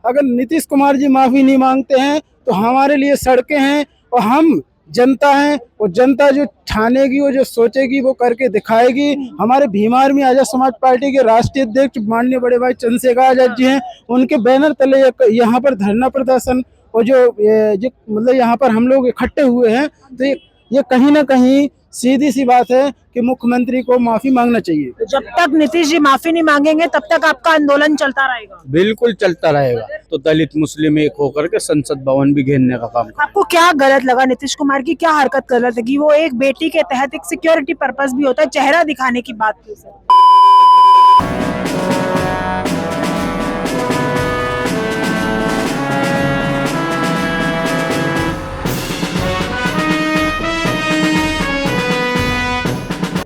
अगर नीतीश कुमार जी माफी नहीं मांगते हैं तो हमारे लिए सड़कें हैं और हम जनता हैं, और जनता जो ठानेगी, वो जो सोचेगी वो करके दिखाएगी। हमारे भीम आर्मी आजाद समाज पार्टी के राष्ट्रीय अध्यक्ष माननीय बड़े भाई चंद्रशेखर आजाद जी हैं, उनके बैनर तले यहाँ पर धरना प्रदर्शन और जो मतलब यहाँ पर हम लोग इकट्ठे हुए हैं, तो ये कहीं ना कहीं सीधी सी बात है कि मुख्यमंत्री को माफी मांगना चाहिए। तो जब तक नीतीश जी माफी नहीं मांगेंगे तब तक आपका आंदोलन चलता रहेगा? बिल्कुल चलता रहेगा। तो दलित मुस्लिम एक होकर के संसद भवन भी घेरने का काम। आपको क्या गलत लगा? नीतीश कुमार की क्या हरकत गलत लगी? वो एक बेटी के तहत एक सिक्योरिटी पर्पस भी होता है, चेहरा दिखाने की बात की सर।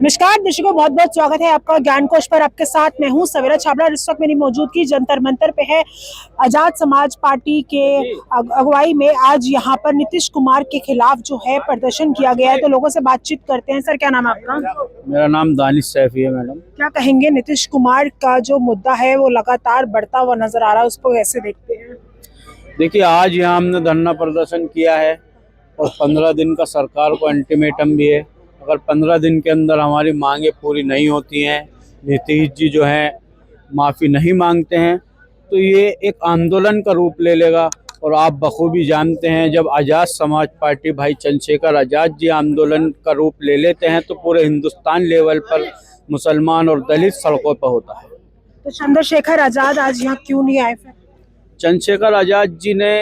नमस्कार दर्शकों, बहुत बहुत स्वागत है आपका ज्ञान कोश पर। आपके साथ मैं हूं सवेरा छाबड़ा। इस वक्त मेरी मौजूदगी जंतर मंतर पे है। आजाद समाज पार्टी के अगुवाई में आज यहां पर नीतीश कुमार के खिलाफ जो है प्रदर्शन किया गया है, तो लोगों से बातचीत करते हैं। सर, क्या नाम है आपका? मेरा नाम दानिश सैफी है मैडम। क्या कहेंगे, नीतीश कुमार का जो मुद्दा है वो लगातार बढ़ता हुआ नजर आ रहा है, उसको कैसे देखते हैं? देखिए, आज यहाँ हमने धरना प्रदर्शन किया है और 15 दिन का सरकार को अल्टीमेटम भी है। अगर 15 दिन के अंदर हमारी मांगे पूरी नहीं होती हैं, नीतीश जी जो हैं माफ़ी नहीं मांगते हैं, तो ये एक आंदोलन का रूप ले लेगा। और आप बखूबी जानते हैं, जब आज़ाद समाज पार्टी भाई चंद्रशेखर आज़ाद जी आंदोलन का रूप ले लेते हैं तो पूरे हिंदुस्तान लेवल पर मुसलमान और दलित सड़कों पर होता है। तो चंद्रशेखर आजाद आज यहाँ क्यों नहीं आए फिर? चंद्रशेखर आज़ाद जी ने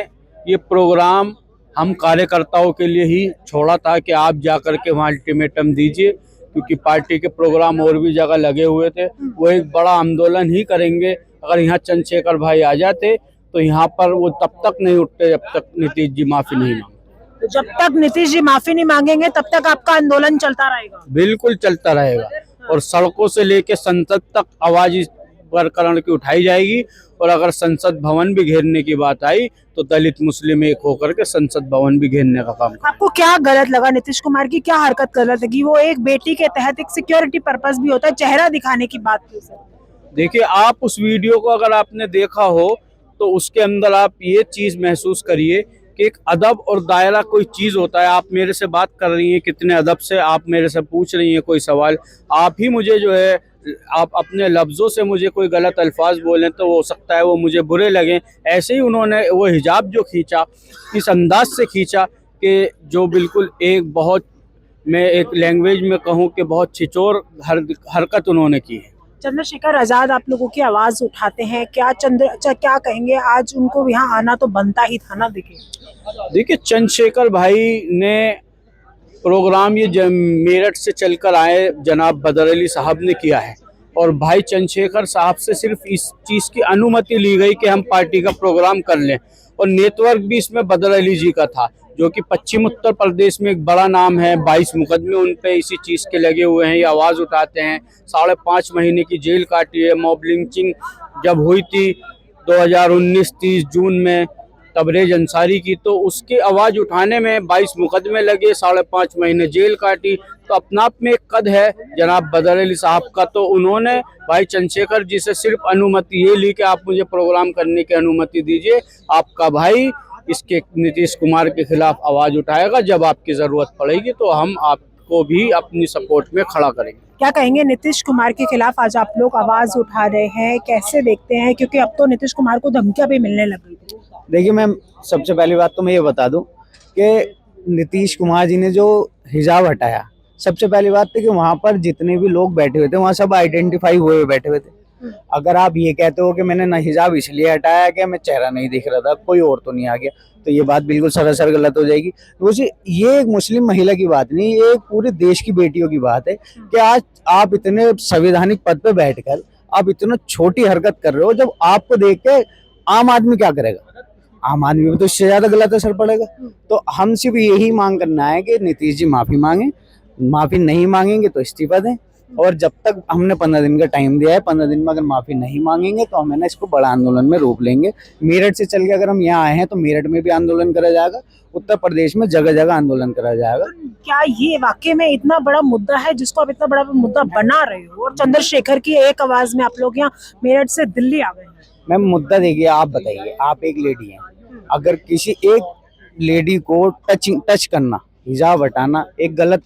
ये प्रोग्राम हम कार्यकर्ताओं के लिए ही छोड़ा था कि आप जाकर के वहाँ अल्टीमेटम दीजिए, क्योंकि पार्टी के प्रोग्राम और भी जगह लगे हुए थे। वो एक बड़ा आंदोलन ही करेंगे। अगर यहाँ चंद्रशेखर भाई आ जाते तो यहाँ पर वो तब तक नहीं उठते जब तक नीतीश जी माफी नहीं मांगते। तो जब तक नीतीश जी माफी नहीं मांगेंगे तब तक आपका आंदोलन चलता रहेगा? बिल्कुल चलता रहेगा और सड़कों से लेके संसद तक आवाज इस प्रकरण की उठाई जाएगी। और अगर संसद भवन भी घेरने की बात आई तो दलित मुस्लिम एक होकर के संसद भवन भी घेरने का काम। आपको क्या गलत लगा? नीतीश कुमार की क्या हरकत गलत लगी? वो एक बेटी के तहत एक सिक्योरिटी पर्पस भी होता है, चेहरा दिखाने की बात की सर। देखिए, आप उस वीडियो को अगर आपने देखा हो तो उसके अंदर आप ये चीज महसूस करिए कि एक अदब और दायरा कोई चीज होता है। आप मेरे से बात कर रही हैं कितने अदब से, आप मेरे से पूछ रही हैं कोई सवाल, आप ही मुझे जो है आप अपने लफ्ज़ों से मुझे कोई गलत अल्फाज बोलें तो हो सकता है वो मुझे बुरे लगें। ऐसे ही उन्होंने वो हिजाब जो खींचा, इस अंदाज से खींचा कि जो बिल्कुल एक बहुत, मैं एक लैंग्वेज में कहूँ कि बहुत छिचोर हरकत उन्होंने की है। चंद्रशेखर आजाद आप लोगों की आवाज उठाते हैं, क्या क्या कहेंगे? आज उनको यहाँ आना तो बनता ही था ना। देखिए, चंद्रशेखर भाई ने प्रोग्राम ये मेरठ से चलकर आए जनाब बदर अली साहब ने किया है, और भाई चंद्रशेखर साहब से सिर्फ इस चीज़ की अनुमति ली गई कि हम पार्टी का प्रोग्राम कर लें। और नेटवर्क भी इसमें बदर अली जी का था, जो कि पश्चिम उत्तर प्रदेश में एक बड़ा नाम है। 22 मुकदमे उन पे इसी चीज़ के लगे हुए हैं, ये आवाज़ उठाते हैं। 5.5 महीने की जेल काटी है। मॉब लिंचिंग जब हुई थी 2019 30 जून में तबरेज अंसारी की, तो उसकी आवाज़ उठाने में 22 मुकदमे लगे, 5.5 महीने जेल काटी। तो अपना आप में एक कद है जनाब बदर अली साहब का। तो उन्होंने भाई चंद्रशेखर जी से सिर्फ अनुमति ये ली कि आप मुझे प्रोग्राम करने की अनुमति दीजिए, आपका भाई इसके नीतीश कुमार के खिलाफ आवाज़ उठाएगा, जब आपकी ज़रूरत पड़ेगी तो हम आपको भी अपनी सपोर्ट में खड़ा करेंगे। क्या कहेंगे, नीतीश कुमार के खिलाफ आज आप लोग आवाज़ उठा रहे हैं, कैसे देखते हैं? क्योंकि अब तो नीतीश कुमार को धमकियां भी मिलने लग गई। देखिए मैम, सबसे पहली बात तो मैं ये बता दूं कि नीतीश कुमार जी ने जो हिजाब हटाया, सबसे पहली बात थी कि वहाँ पर जितने भी लोग बैठे हुए थे वहाँ सब आइडेंटिफाई हुए बैठे हुए थे। अगर आप ये कहते हो कि मैंने ना हिजाब इसलिए हटाया कि मैं चेहरा नहीं दिख रहा था, कोई और तो नहीं आ गया, तो ये बात बिल्कुल सरासर गलत हो जाएगी। वैसे ये एक मुस्लिम महिला की बात नहीं, ये एक पूरे देश की बेटियों की बात है कि आज आप इतने संवैधानिक पद पे बैठकर आप इतना छोटी हरकत कर रहे हो। जब आपको देख के आम आदमी क्या करेगा? आम आदमी पे तो इससे ज्यादा गलत असर पड़ेगा। तो हम सिर्फ यही मांग करना है कि नीतीश जी माफी मांगे, माफी नहीं मांगेंगे तो इस्तीफा दें। और जब तक हमने 15 दिन का टाइम दिया है, 15 दिन में अगर माफी नहीं मांगेंगे तो हम है ना इसको बड़ा आंदोलन में रूप लेंगे। मेरठ से चल के अगर हम यहाँ आए हैं तो मेरठ में भी आंदोलन करा जाएगा, उत्तर प्रदेश में जगह जगह आंदोलन करा जाएगा। क्या ये वाकई में इतना बड़ा मुद्दा है जिसको आप इतना बड़ा मुद्दा बना रहे हो? और चंद्रशेखर की एक आवाज में आप लोग यहाँ मेरठ से दिल्ली आ गए हैं। मैम मुद्दा देखिए, आप बताइए, आप एक लेडी हैं, अगर किसी एक लेडी को टच करना, हिजाब हटाना एक गलत,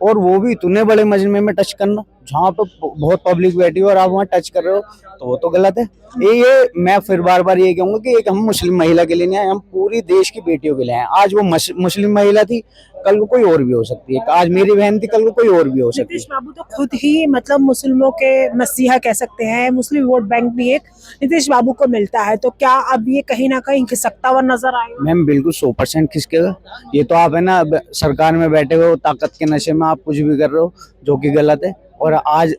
और वो भी इतने बड़े मजमे में टच करना जहाँ पे बहुत पब्लिक बैठी हो और आप वहाँ टच कर रहे हो, तो वो तो गलत है। ये मैं फिर बार बार ये कहूंगा कि एक हम मुस्लिम महिला के लिए नहीं आए, हम पूरी देश की बेटियों के लिए आए। आज वो मुस्लिम महिला थी, कल को कोई और भी हो सकती है, आज मेरी बहन थी, कल को कोई और भी हो सकती नीतीश है। बाबू तो खुद ही मतलब मुस्लिमों के मसीहा कह सकते हैं, मुस्लिम वोट बैंक भी एक नीतीश बाबू को मिलता है, तो क्या अब ये कहीं ना कहीं खिसकता हुआ नजर आएगा? मैम बिल्कुल 100% खिसकेगा। ये तो आप है ना, अब सरकार में बैठे हो, ताकत के नशे में आप कुछ भी कर रहे हो जो कि गलत है। और आज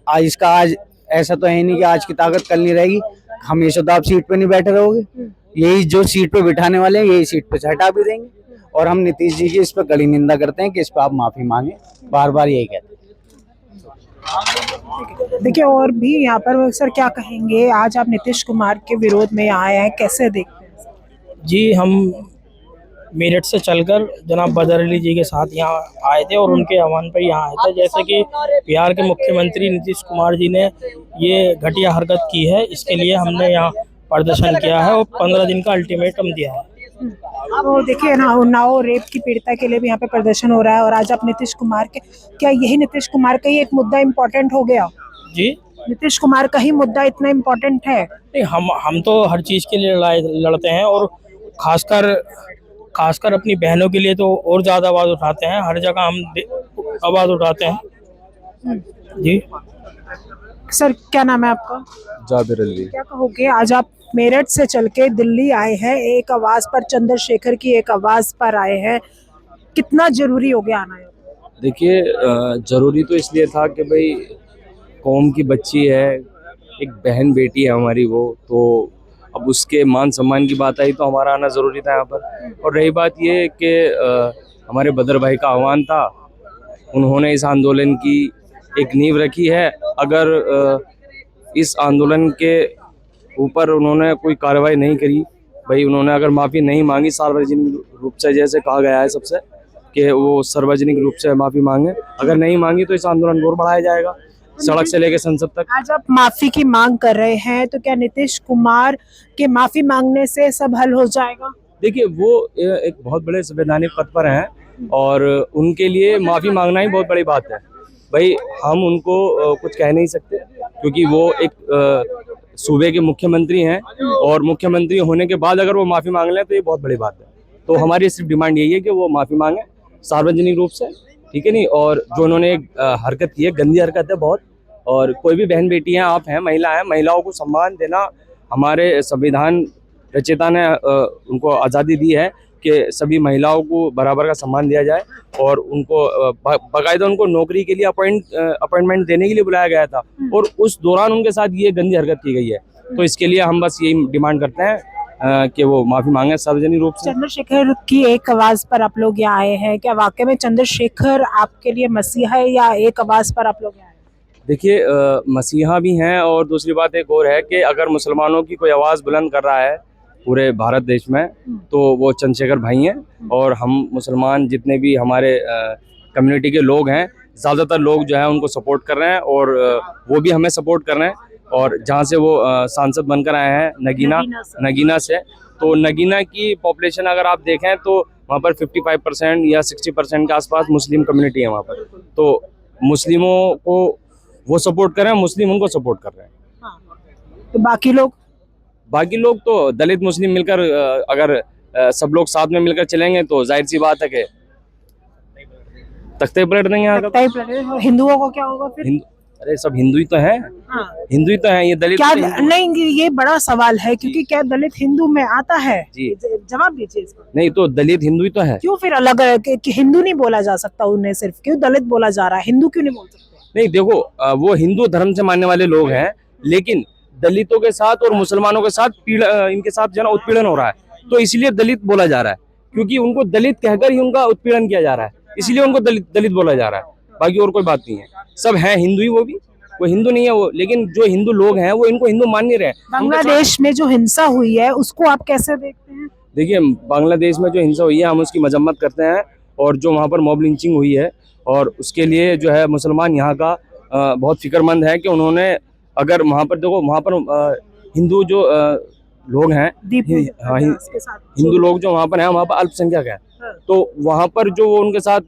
ऐसा तो है नहीं कि आज की ताकत कल नहीं रहेगी, हमेशा तो आप सीट पे नहीं बैठे रहोगे। यही जो सीट पे बिठाने वाले हैं, यही सीट पे से हटा भी देंगे। और हम नीतीश जी की इस पर कड़ी निंदा करते हैं कि इस पर आप माफी मांगे, बार बार यही कहते हैं। देखिए और भी यहाँ पर सर क्या कहेंगे, आज आप नीतीश कुमार के विरोध में आए हैं, कैसे देखते हैं? जी, हम मेरठ से चलकर जनाब बदरअली जी के साथ यहाँ आए थे और उनके आह्वान पर यहाँ आए थे। जैसे कि बिहार के मुख्यमंत्री नीतीश कुमार जी ने ये घटिया हरकत की है, इसके लिए हमने यहाँ प्रदर्शन किया है और 15 दिन का अल्टीमेटम दिया है। तो देखिए ना, उन्नाव रेप की पीड़िता के लिए भी यहाँ पे प्रदर्शन हो रहा है और आज आप नीतीश कुमार के, क्या यही नीतीश कुमार का ही एक मुद्दा इम्पोर्टेंट हो गया? जी नीतीश कुमार का ही मुद्दा इतना इम्पोर्टेंट है? नहीं, हम तो हर चीज़ के लिए लड़ते हैं और खासकर अपनी बहनों के लिए तो और ज़्यादा आवाज़ उठाते हैं, हर जगह हम आवाज़ उठाते हैं। जी सर क्या नाम है आपका? जाबिर अली। क्या कहोगे, आज आप मेरठ से चल के दिल्ली आए हैं, एक आवाज पर, चंद्रशेखर की एक आवाज पर आए हैं, कितना जरूरी हो गया आना? देखिए, ज़रूरी तो इसलिए था कि भाई कौम की बच्ची है, एक बहन बेटी है हमारी वो, तो अब उसके मान सम्मान की बात आई तो हमारा आना ज़रूरी था यहाँ पर। और रही बात ये कि हमारे बदर भाई का आह्वान था, उन्होंने इस आंदोलन की एक नींव रखी है। अगर इस आंदोलन के ऊपर उन्होंने कोई कार्रवाई नहीं करी, भाई उन्होंने अगर माफ़ी नहीं मांगी सार्वजनिक रूप से, जैसे कहा गया है सबसे कि वो सार्वजनिक रूप से माफ़ी मांगे, अगर नहीं मांगी तो इस आंदोलन को और बढ़ाया जाएगा, सड़क से लेकर संसद तक। आज आप माफी की मांग कर रहे हैं, तो क्या नीतीश कुमार के माफी मांगने से सब हल हो जाएगा? देखिए, वो एक बहुत बड़े संवैधानिक पद पर हैं और उनके लिए माफ़ी मांगना ही बहुत बड़ी बात है। भाई हम उनको कुछ कह नहीं सकते क्योंकि वो एक सूबे के मुख्यमंत्री हैं और मुख्यमंत्री होने के बाद अगर वो माफ़ी मांग लें तो ये बहुत बड़ी बात है। तो हमारी सिर्फ डिमांड यही है कि वो माफ़ी मांगें सार्वजनिक रूप से, ठीक है नहीं। और जो उन्होंने एक हरकत की है, गंदी हरकत है बहुत। और कोई भी बहन बेटी हैं, आप हैं, महिला हैं, महिलाओं को सम्मान देना, हमारे संविधान रचयिता ने उनको आज़ादी दी है कि सभी महिलाओं को बराबर का सम्मान दिया जाए और उनको बाकायदा उनको नौकरी के लिए अपॉइंटमेंट देने के लिए बुलाया गया था और उस दौरान उनके साथ ये गंदी हरकत की गई है। तो इसके लिए हम बस यही डिमांड करते हैं कि वो माफ़ी मांगे सार्वजनिक रूप से। चंद्रशेखर की एक आवाज पर आप लोग यहाँ आए हैं, क्या वाकई में चंद्रशेखर आपके लिए मसीहा है या एक आवाज पर आप लोग यहाँ आए? देखिए, मसीहा भी हैं और दूसरी बात एक और है कि अगर मुसलमानों की कोई आवाज़ बुलंद कर रहा है पूरे भारत देश में तो वो चंद्रशेखर भाई हैं। और हम मुसलमान जितने भी हमारे कम्युनिटी के लोग हैं, ज़्यादातर लोग जो है उनको सपोर्ट कर रहे हैं और वो भी हमें सपोर्ट कर रहे हैं। और जहाँ से वो सांसद बनकर आए हैं नगीना से, तो नगीना की पॉपुलेशन अगर आप देखें तो वहाँ पर 55% या 60% के आसपास मुस्लिम कम्युनिटी है वहाँ पर। तो मुस्लिमों को वो सपोर्ट कर रहे हैं, मुस्लिम उनको सपोर्ट कर रहे हैं। तो बाकी लोग तो दलित मुस्लिम मिलकर अगर सब लोग साथ में मिलकर चलेंगे तो जाहिर सी बात है कि तख्ते पलट देंगे यहाँ का। हिंदुओं को क्या होगा फिर? अरे सब हिंदू ही तो हैं, हिंदू ही तो हैं, ये दलित क्या नहीं, ये बड़ा सवाल है क्योंकि क्या दलित हिंदू में आता है? जी जवाब दीजिए इसका। नहीं, तो दलित हिंदू ही तो है। क्यों फिर अलग है कि हिंदू नहीं बोला जा सकता उन्हें, सिर्फ क्यों दलित बोला जा रहा है, हिंदू क्यों नहीं बोल सकते? नहीं देखो, वो हिंदू धर्म से मानने वाले लोग हैं, लेकिन दलितों के साथ और मुसलमानों के साथ इनके साथ जो है उत्पीड़न हो रहा है, तो इसलिए दलित बोला जा रहा है क्योंकि उनको दलित कहकर ही उनका उत्पीड़न किया जा रहा है, इसलिए उनको दलित बोला जा रहा है। बाकी और कोई बात नहीं है, सब हैं हिंदू ही, वो भी कोई हिंदू नहीं है वो, लेकिन जो हिंदू लोग हैं वो इनको हिंदू मान नहीं रहे। बांग्लादेश में जो हिंसा हुई है उसको आप कैसे देखते हैं? देखिए, बांग्लादेश में जो हिंसा हुई है हम उसकी मजम्मत करते हैं और जो वहाँ पर मॉब लिंचिंग हुई है और उसके लिए जो है मुसलमान यहाँ का बहुत फिक्रमंद है कि उन्होंने, अगर वहाँ पर देखो, वहाँ पर हिंदू जो लोग हैं, हाँ, उसके साथ हिंदू लोग जो वहाँ पर हैं, वहाँ पर अल्पसंख्यक है। तो वहाँ पर जो उनके साथ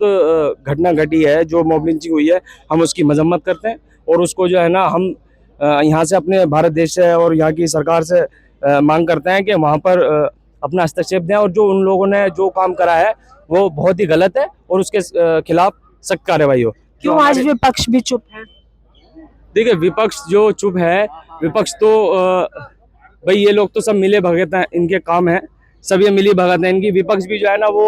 घटना घटी है, जो मॉब लिंचिंग हुई है, हम उसकी मजम्मत करते हैं और उसको जो है ना हम यहाँ से अपने भारत देश से और यहाँ की सरकार से मांग करते हैं कि वहाँ पर अपना हस्तक्षेप दें और जो उन लोगों ने जो काम करा है वो बहुत ही गलत है और उसके खिलाफ सख्त कार्रवाई हो। क्यों आज विपक्ष भी चुप है? देखिए, विपक्ष जो चुप है, विपक्ष तो भाई ये लोग तो सब मिले भगत हैं, इनके काम है, सब ये मिली भगत है इनकी। विपक्ष भी जो है ना वो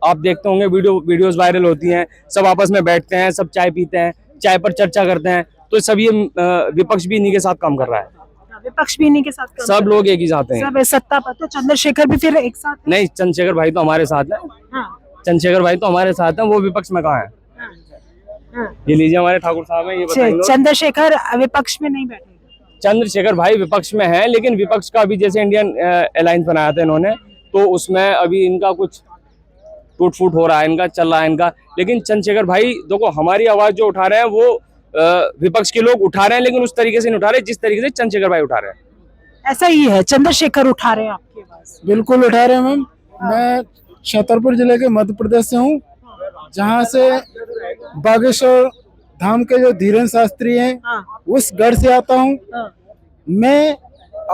आप देखते होंगे वीडियोस वायरल होती हैं, सब आपस में बैठते हैं, सब चाय पीते हैं, चाय पर चर्चा करते हैं, तो सब ये विपक्ष भी इन्हीं के साथ काम कर रहा है। विपक्ष भी इन्हीं के साथ काम सब लोग एक ही साथ हैं। सब सत्ता पर। तो चंद्रशेखर भी फिर एक साथ है? नहीं, चंद्रशेखर भाई तो हमारे साथ है। हाँ, चंद्रशेखर भाई तो हमारे साथ हैं, वो विपक्ष में कहाँ है? हाँ। ये लीजिए हमारे ठाकुर साहब हैं, ये बताएंगे। चंद्रशेखर विपक्ष में नहीं बैठे? चंद्रशेखर भाई विपक्ष में है, लेकिन विपक्ष का अभी जैसे इंडियन अलायंस बनाया था इन्होंने, तो उसमें अभी इनका कुछ टूट फूट हो रहा है, इनका चल रहा है इनका। लेकिन चंद्रशेखर भाई देखो, हमारी आवाज जो उठा रहे हैं वो विपक्ष के लोग उठा रहे हैं, लेकिन उस तरीके से नहीं उठा रहे जिस तरीके से चंद्रशेखर भाई उठा रहे हैं। ऐसा ही है, चंद्रशेखर उठा रहे हैं आपकी आवाज? बिल्कुल उठा रहे हैं मैम। मैं छतरपुर जिले के मध्य प्रदेश से हूँ, जहाँ से बागेश्वर धाम के जो धीरेन शास्त्री हैं, हाँ, उस गढ़ से आता हूँ। हाँ, मैं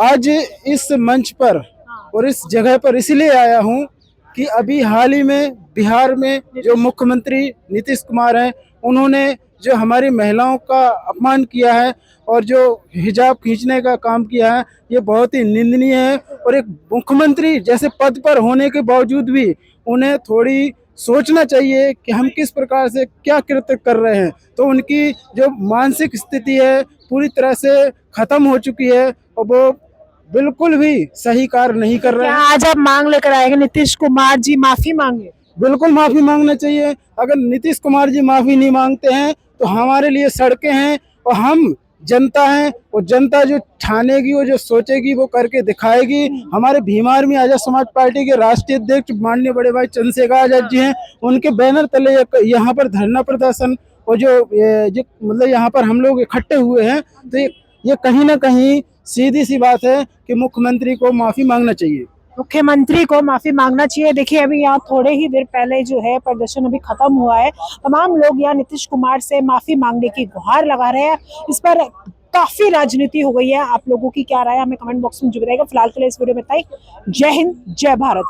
आज इस मंच पर और इस जगह पर इसलिए आया हूँ कि अभी हाल ही में बिहार में जो मुख्यमंत्री नीतीश कुमार हैं, उन्होंने जो हमारी महिलाओं का अपमान किया है और जो हिजाब खींचने का काम किया है, ये बहुत ही निंदनीय है। और एक मुख्यमंत्री जैसे पद पर होने के बावजूद भी उन्हें थोड़ी सोचना चाहिए कि हम किस प्रकार से क्या कृत्य कर रहे हैं। तो उनकी जो मानसिक स्थिति है पूरी तरह से खत्म हो चुकी है और वो बिल्कुल भी सही कार्य नहीं कर रहे क्या हैं। आज आप मांग लेकर आएंगे नीतीश कुमार जी माफी मांगे? बिल्कुल माफी मांगना चाहिए। अगर नीतीश कुमार जी माफी नहीं मांगते हैं तो हमारे लिए सड़कें हैं और हम जनता हैं, और जनता जो ठानेगी, वो जो सोचेगी वो करके दिखाएगी। हमारे भीम आर्मी आजाद समाज पार्टी के राष्ट्रीय अध्यक्ष माननीय बड़े भाई चंद्रशेखर आजाद जी हैं, उनके बैनर तले यहाँ पर धरना प्रदर्शन और जो मतलब यहाँ पर हम लोग इकट्ठे हुए हैं, तो ये कहीं ना कहीं सीधी सी बात है कि मुख्यमंत्री को माफी मांगना चाहिए। मुख्यमंत्री को माफी मांगना चाहिए। देखिए, अभी यहाँ थोड़े ही देर पहले जो है प्रदर्शन अभी खत्म हुआ है। तमाम लोग यहाँ नीतीश कुमार से माफी मांगने की गुहार लगा रहे हैं। इस पर काफी राजनीति हो गई है। आप लोगों की क्या राय है हमें कमेंट बॉक्स में जरूर बताइएगा। फिलहाल के लिए इस वीडियो में इतना ही। जय हिंद, जय भारत।